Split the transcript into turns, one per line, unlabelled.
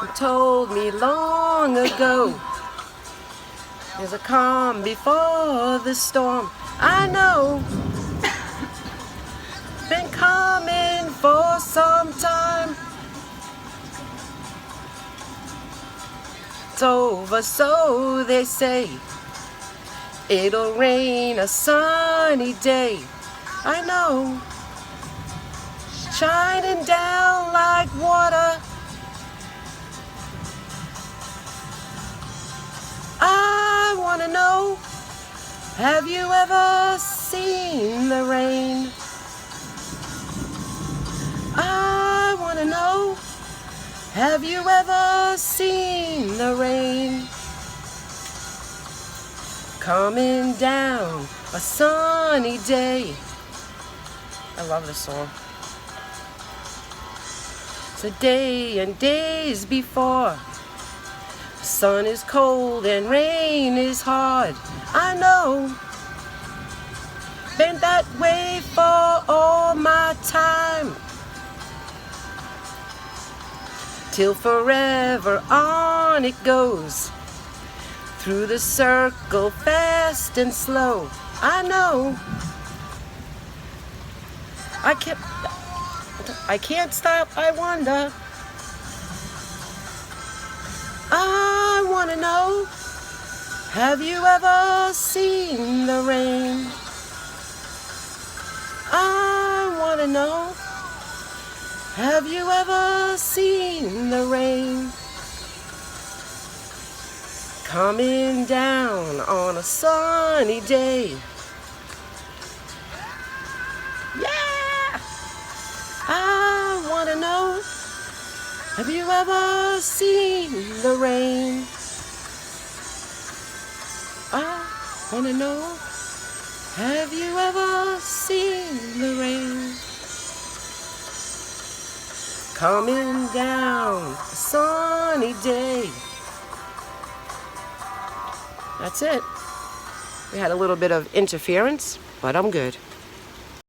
You told me long ago there's a calm before the storm. I know, been coming for some time. It's over, so they say. It'll rain a sunny day. I know, shining down like water. I wanna know, have you ever seen the rain? I wanna know, have you ever seen the rain? Coming down a sunny day. I love this song. It's a day and days before. The sun is cold and rain is hard. I know, been that way for all my time. Till forever on it goes, through the circle fast and slow. I know, I can't stop, I wonder. I wanna know, have you ever seen the rain? I wanna know, have you ever seen the rain? Coming down on a sunny day. Yeah! I wanna know, have you ever seen the rain? I wanna know, have you ever seen the rain? Coming down a sunny day. That's it. We had a little bit of interference, but I'm good.